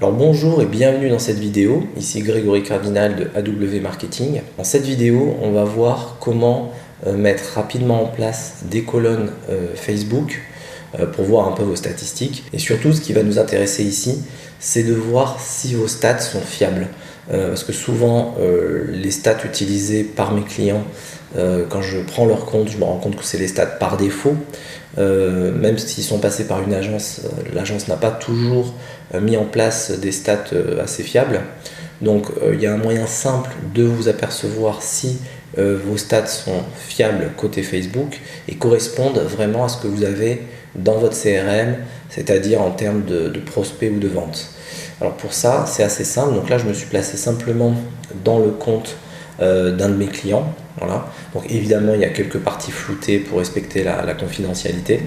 Alors bonjour et bienvenue dans cette vidéo, ici Grégory Cardinal de AW Marketing. Dans cette vidéo, on va voir comment mettre rapidement en place des colonnes Facebook pour voir un peu vos statistiques. Et surtout, ce qui va nous intéresser ici, c'est de voir si vos stats sont fiables. Parce que souvent, les stats utilisées par mes clients, quand je prends leur compte, je me rends compte que c'est les stats par défaut. Même s'ils sont passés par une agence, l'agence n'a pas toujours mis en place des stats assez fiables. Donc il y a un moyen simple de vous apercevoir si vos stats sont fiables côté Facebook et correspondent vraiment à ce que vous avez dans votre CRM, c'est-à-dire en termes de prospects ou de ventes. Alors pour ça, c'est assez simple. Donc là, je me suis placé simplement dans le compte d'un de mes clients. Voilà. Donc évidemment, il y a quelques parties floutées pour respecter la confidentialité.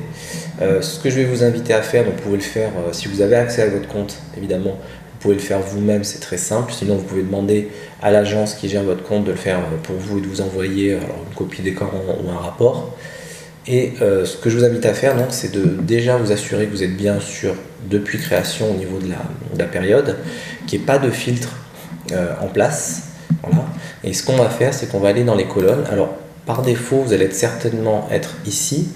Ce que je vais vous inviter à faire, donc vous pouvez le faire si vous avez accès à votre compte, évidemment, vous pouvez le faire vous-même, c'est très simple. Sinon, vous pouvez demander à l'agence qui gère votre compte de le faire pour vous et de vous envoyer une copie d'écran ou un rapport. Et ce que je vous invite à faire, donc, c'est de déjà vous assurer que vous êtes bien sûr depuis création au niveau de la période, qu'il n'y ait pas de filtre en place. Voilà. Et ce qu'on va faire, c'est qu'on va aller dans les colonnes. Alors, par défaut, vous allez certainement être ici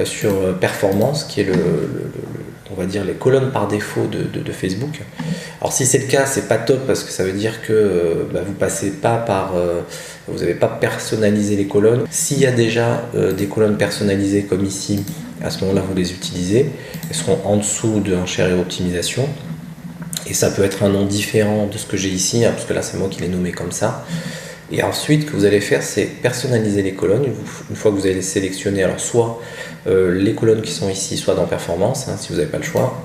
sur performance, qui est on va dire les colonnes par défaut de Facebook. Alors, si c'est le cas, c'est pas top parce que ça veut dire que vous passez pas par, vous n'avez pas personnalisé les colonnes. S'il y a déjà des colonnes personnalisées comme ici, à ce moment-là, vous les utilisez. Elles seront en dessous de enchères et optimisation. Et ça peut être un nom différent de ce que j'ai ici, parce que là c'est moi qui l'ai nommé comme ça. Et ensuite, ce que vous allez faire, c'est personnaliser les colonnes. Une fois que vous allez sélectionner, alors soit les colonnes qui sont ici, soit dans Performance, si vous n'avez pas le choix.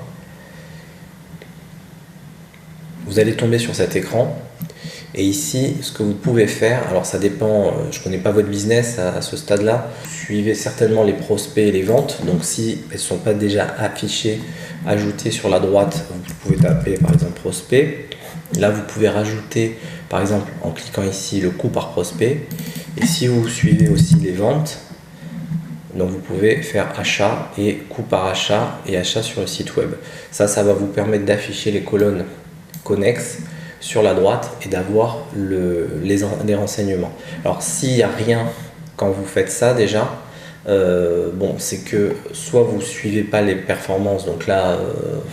Vous allez tomber sur cet écran. Et ici, ce que vous pouvez faire, alors ça dépend, je ne connais pas votre business à ce stade-là. Suivez certainement les prospects et les ventes. Donc si elles ne sont pas déjà affichées, ajoutées sur la droite, vous pouvez taper par exemple prospect. Là, vous pouvez rajouter par exemple en cliquant ici le coût par prospect. Et si vous suivez aussi les ventes, donc vous pouvez faire achat et coût par achat et achat sur le site web. Ça va vous permettre d'afficher les colonnes connexes sur la droite et d'avoir les renseignements. Alors s'il n'y a rien quand vous faites ça déjà, c'est que soit vous ne suivez pas les performances, donc là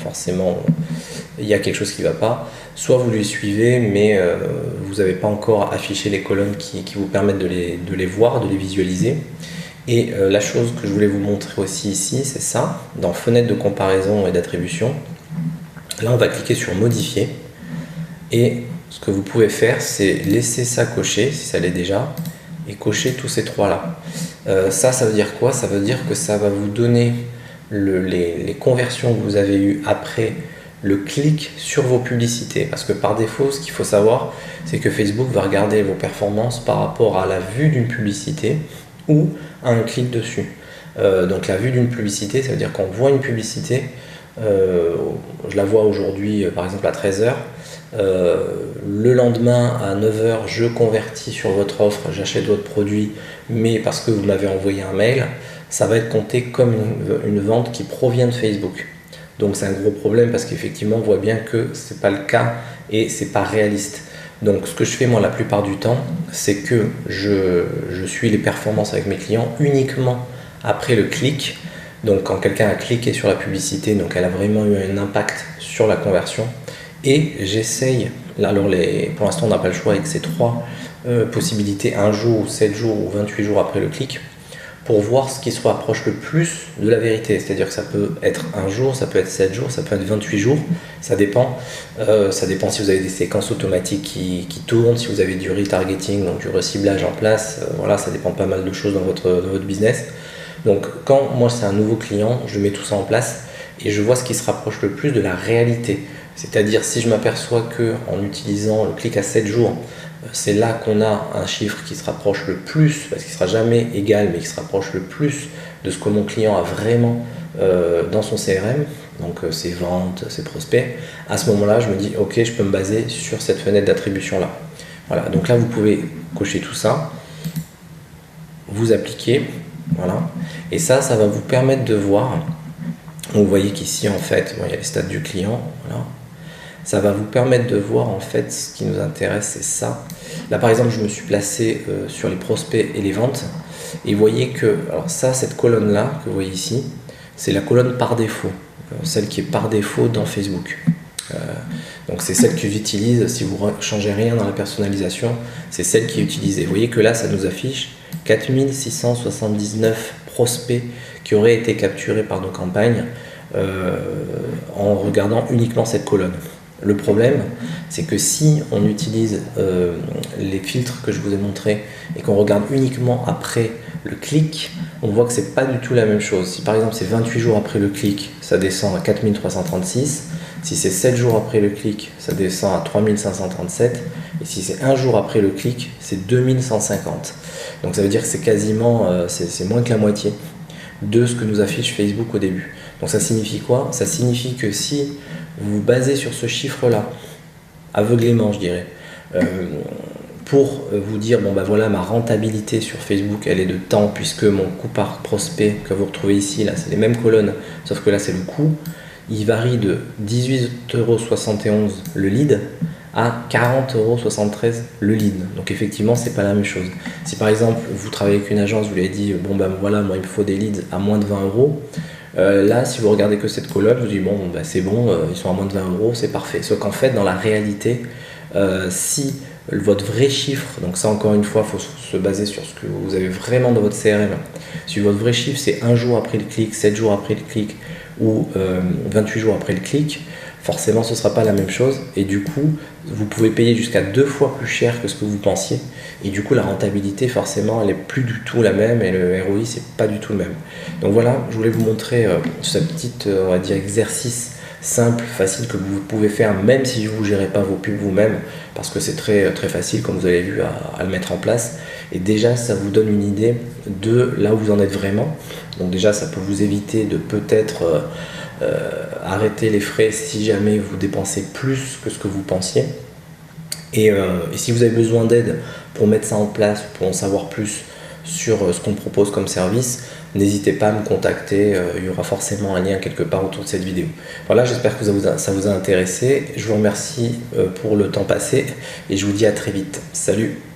forcément il y a quelque chose qui ne va pas, soit vous les suivez mais vous n'avez pas encore affiché les colonnes qui vous permettent de les voir, de les visualiser. Et la chose que je voulais vous montrer aussi ici, c'est ça, dans fenêtre de comparaison et d'attribution. Là on va cliquer sur modifier. Et ce que vous pouvez faire, c'est laisser ça cocher, si ça l'est déjà, et cocher tous ces trois-là. Ça veut dire quoi? Ça veut dire que ça va vous donner les conversions que vous avez eues après le clic sur vos publicités. Parce que par défaut, ce qu'il faut savoir, c'est que Facebook va regarder vos performances par rapport à la vue d'une publicité ou à un clic dessus. Donc la vue d'une publicité, ça veut dire qu'on voit une publicité, je la vois aujourd'hui par exemple à 13h, le lendemain à 9h je convertis sur votre offre, j'achète votre produit, mais parce que vous m'avez envoyé un mail, ça va être compté comme une vente qui provient de Facebook. Donc c'est un gros problème parce qu'effectivement on voit bien que c'est pas le cas et c'est pas réaliste. Donc ce que je fais moi la plupart du temps, c'est que je suis les performances avec mes clients uniquement après le clic. Donc quand quelqu'un a cliqué sur la publicité, donc elle a vraiment eu un impact sur la conversion. Et j'essaye, pour l'instant on n'a pas le choix avec ces trois possibilités, 1 jour, 7 jours ou 28 jours après le clic, pour voir ce qui se rapproche le plus de la vérité. C'est-à-dire que ça peut être 1 jour, ça peut être 7 jours, ça peut être 28 jours, ça dépend. Ça dépend si vous avez des séquences automatiques qui tournent, si vous avez du retargeting, donc du reciblage en place. Voilà, ça dépend de pas mal de choses dans votre business. Donc quand moi c'est un nouveau client, je mets tout ça en place et je vois ce qui se rapproche le plus de la réalité. C'est-à-dire si je m'aperçois qu'en utilisant le clic à 7 jours, c'est là qu'on a un chiffre qui se rapproche le plus, parce qu'il ne sera jamais égal, mais qui se rapproche le plus de ce que mon client a vraiment dans son CRM, donc ses ventes, ses prospects, à ce moment-là, je me dis ok, je peux me baser sur cette fenêtre d'attribution-là. Voilà, donc là vous pouvez cocher tout ça, vous appliquez, voilà, et ça va vous permettre de voir. Donc vous voyez qu'ici en fait, il y a les stats du client, voilà. ça va vous permettre de voir en fait ce qui nous intéresse, c'est ça. Là par exemple, je me suis placé sur les prospects et les ventes, et vous voyez que, alors ça, cette colonne là que vous voyez ici, c'est la colonne par défaut, celle qui est par défaut dans Facebook. Donc c'est celle que j'utilise si vous ne changez rien dans la personnalisation, c'est celle qui est utilisée. Vous voyez que là ça nous affiche 4679 prospects qui auraient été capturés par nos campagnes en regardant uniquement cette colonne. Le problème, c'est que si on utilise les filtres que je vous ai montrés et qu'on regarde uniquement après le clic, on voit que c'est pas du tout la même chose. Si par exemple c'est 28 jours après le clic, ça descend à 4336. Si c'est 7 jours après le clic, ça descend à 3537. Et si c'est 1 jour après le clic, c'est 2150. Donc ça veut dire que c'est quasiment, c'est moins que la moitié de ce que nous affiche Facebook au début. Donc ça signifie quoi? Ça signifie que si vous vous basez sur ce chiffre-là, aveuglément je dirais, pour vous dire, bon bah voilà, ma rentabilité sur Facebook, elle est de temps, puisque mon coût par prospect que vous retrouvez ici, là c'est les mêmes colonnes, sauf que là c'est le coût, il varie de 18,71 € le lead à 40,73 € le lead. Donc effectivement, c'est pas la même chose. Si par exemple, vous travaillez avec une agence, vous lui avez dit, bon ben voilà, moi il me faut des leads à moins de 20 €, là, si vous regardez que cette colonne, vous dites, bon, ben, c'est bon, ils sont à moins de 20 €, c'est parfait. Sauf qu'en fait, dans la réalité, si votre vrai chiffre, donc ça encore une fois, il faut se baser sur ce que vous avez vraiment dans votre CRM. Si votre vrai chiffre, c'est 1 jour après le clic, 7 jours après le clic, ou 28 jours après le clic, forcément ce ne sera pas la même chose, et du coup vous pouvez payer jusqu'à 2 fois plus cher que ce que vous pensiez, et du coup la rentabilité forcément elle est plus du tout la même, et le ROI c'est pas du tout le même. Donc voilà, je voulais vous montrer ce petit on va dire exercice simple, facile que vous pouvez faire même si vous ne gérez pas vos pubs vous-même, parce que c'est très, très facile comme vous avez vu à le mettre en place, et déjà ça vous donne une idée de là où vous en êtes vraiment. Donc déjà ça peut vous éviter de peut-être arrêter les frais si jamais vous dépensez plus que ce que vous pensiez, et si vous avez besoin d'aide pour mettre ça en place, pour en savoir plus sur ce qu'on propose comme service, n'hésitez pas à me contacter, il y aura forcément un lien quelque part autour de cette vidéo. Voilà, j'espère que ça vous a intéressé, je vous remercie pour le temps passé et je vous dis à très vite. Salut!